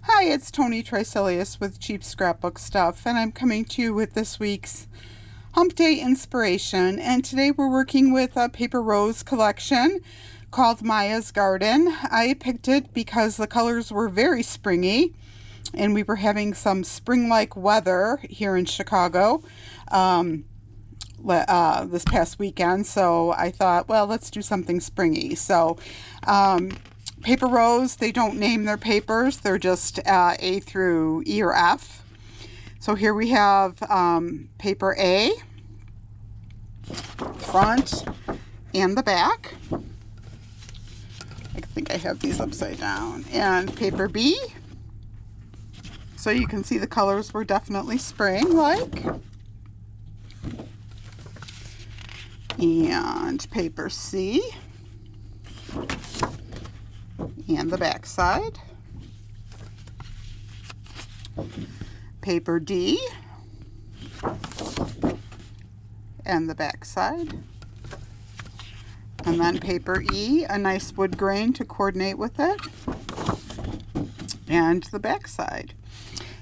Hi, it's Tony Tricilius with Cheap Scrapbook Stuff, and I'm coming to you with this week's Hump Day inspiration. And today we're working with a paper rose collection called Maya's Garden. I picked it because the colors were very springy, and we were having some spring-like weather here in Chicago this past weekend. So I thought, well, let's do something springy. So paper rose, they don't name their papers. They're just A through E or F. So here we have paper A, front and the back. I think I have these upside down. And paper B. So you can see the colors were definitely spring-like. And paper C. And the back side. Paper D. And the back side. And then paper E, a nice wood grain to coordinate with it. And the back side.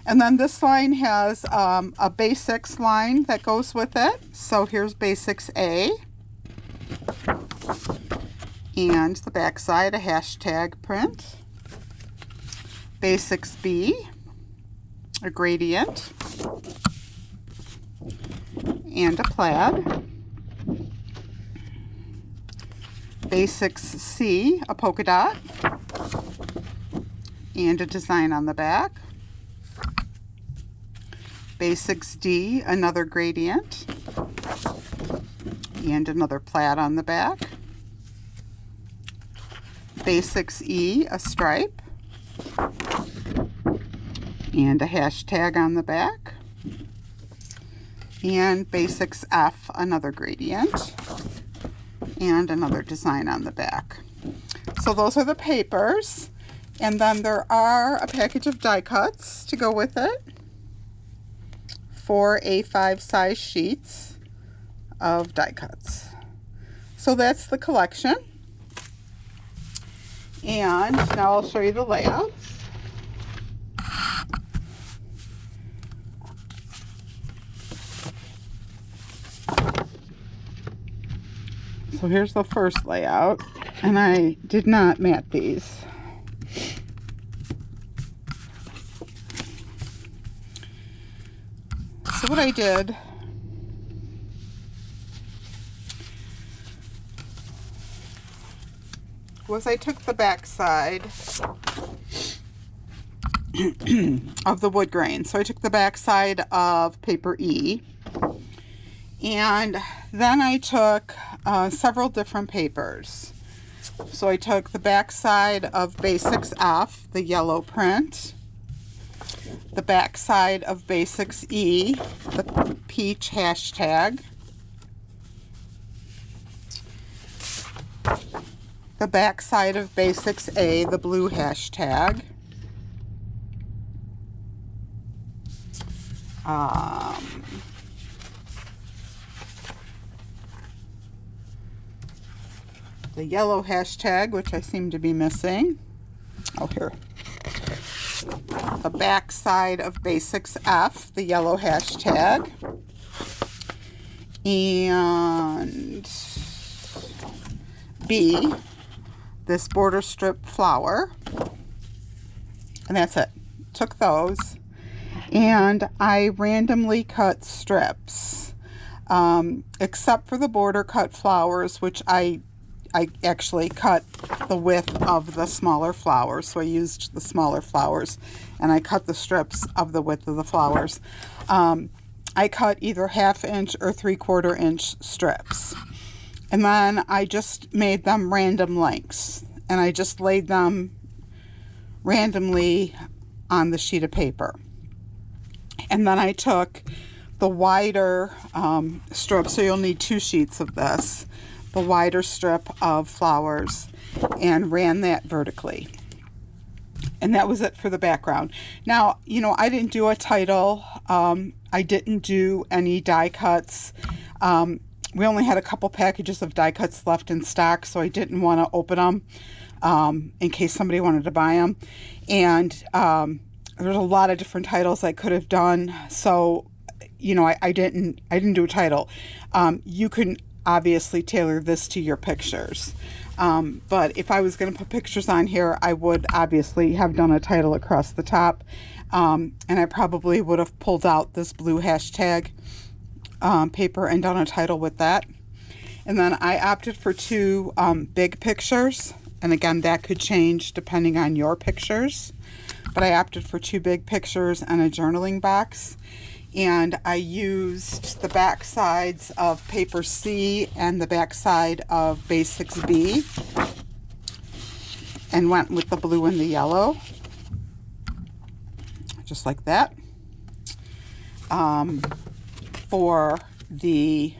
And then this line has a basics line that goes with it. So here's basics A. And the back side, a hashtag print. Basics B, a gradient. And a plaid. Basics C, a polka dot. And a design on the back. Basics D, another gradient. And another plaid on the back. Basics E, a stripe. And a hashtag on the back. And basics F, another gradient. And another design on the back. So those are the papers. And then there are a package of die cuts to go with it. 4 A5 size sheets of die cuts. So that's the collection. And now I'll show you the layouts. So here's the first layout, and I did not mat these. So what I did was I took the back side of the wood grain. So I took the back side of paper E, and then I took several different papers. So I took the back side of Basics F, the yellow print, the back side of Basics E, the peach hashtag, the back side of Basics A, the blue hashtag, the yellow hashtag, which I seem to be missing. Oh, here. The back side of Basics F, the yellow hashtag, and B, this border strip flower, and that's it. Took those, and I randomly cut strips, except for the border cut flowers, which I actually cut the width of the smaller flowers. So I used the smaller flowers, and I cut the strips of the width of the flowers. I cut either 1/2 inch or 3/4 inch strips. And then I just made them random lengths, and I just laid them randomly on the sheet of paper. And then I took the wider strip, so you'll need 2 sheets of this, the wider strip of flowers, and ran that vertically. And that was it for the background. Now, you know, I didn't do a title. I didn't do any die cuts. We only had a couple packages of die cuts left in stock, so I didn't want to open them in case somebody wanted to buy them. And there's a lot of different titles I could have done. So, you know, I didn't do a title. You can obviously tailor this to your pictures. But if I was going to put pictures on here, I would obviously have done a title across the top. And I probably would have pulled out this blue hashtag paper and done a title with that. And then I opted for two big pictures. And again, that could change depending on your pictures. But I opted for two big pictures and a journaling box. And I used the back sides of paper C and the back side of Basics B. And went with the blue and the yellow. Just like that. For the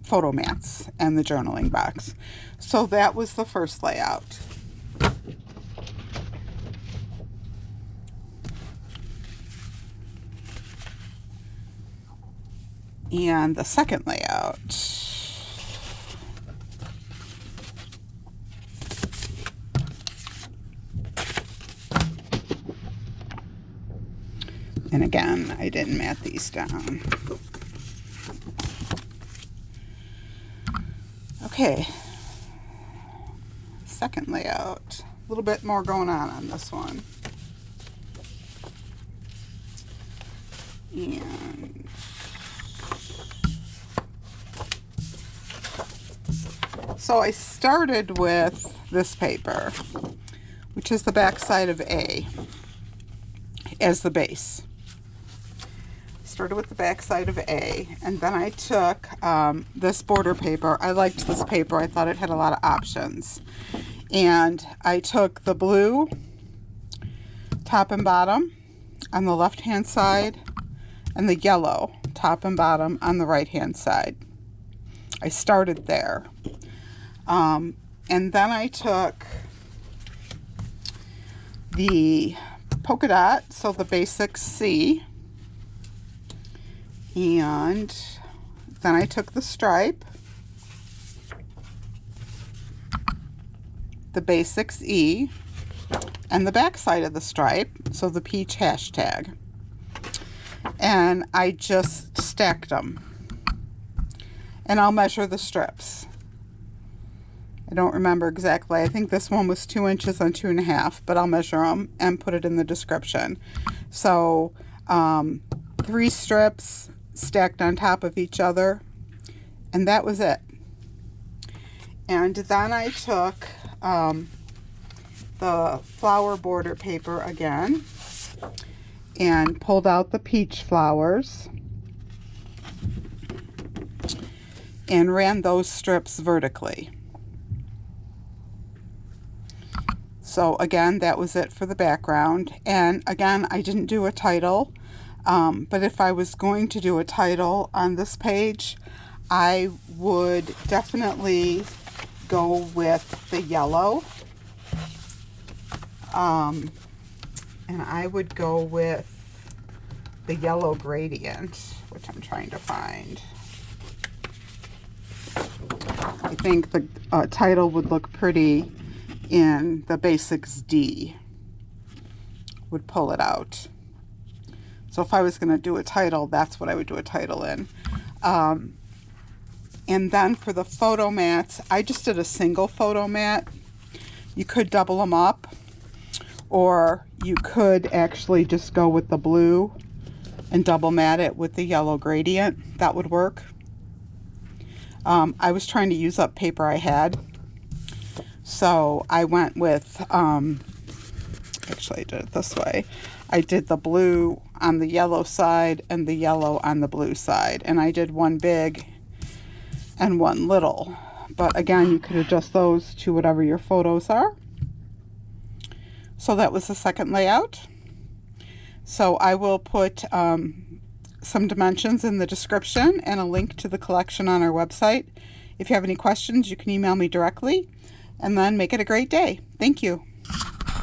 photo mats and the journaling box. So that was the first layout. And the second layout. And again, I didn't mat these down. Okay, second layout. A little bit more going on this one. And so I started with this paper, which is the back side of A, as the base. Started with the back side of A, and then I took this border paper. I liked this paper. I thought it had a lot of options. And I took the blue top and bottom on the left hand side and the yellow top and bottom on the right hand side. I started there. And then I took the polka dot, so the Basic C, and then I took the stripe, the Basics E, and the back side of the stripe, so the peach hashtag, and I just stacked them. And I'll measure the strips. I don't remember exactly. I think this one was 2 inches on 2.5, but I'll measure them and put it in the description. So 3 strips stacked on top of each other, and that was it. And then I took the flower border paper again and pulled out the peach flowers and ran those strips vertically. So again, that was it for the background. And again, I didn't do a title, but if I was going to do a title on this page, I would definitely go with the yellow. And I would go with the yellow gradient, which I'm trying to find. I think the title would look pretty in the Basics D. Would pull it out. So if I was going to do a title, that's what I would do a title in. And then for the photo mats, I just did a single photo mat. You could double them up, or you could actually just go with the blue and double mat it with the yellow gradient. That would work. I was trying to use up paper I had, so I went with, actually I did it this way. I did the blue on the yellow side and the yellow on the blue side, and I did one big and one little. But again, you could adjust those to whatever your photos are. So that was the second layout. So I will put some dimensions in the description and a link to the collection on our website. If you have any questions, you can email me directly, and then make it a great day. Thank you.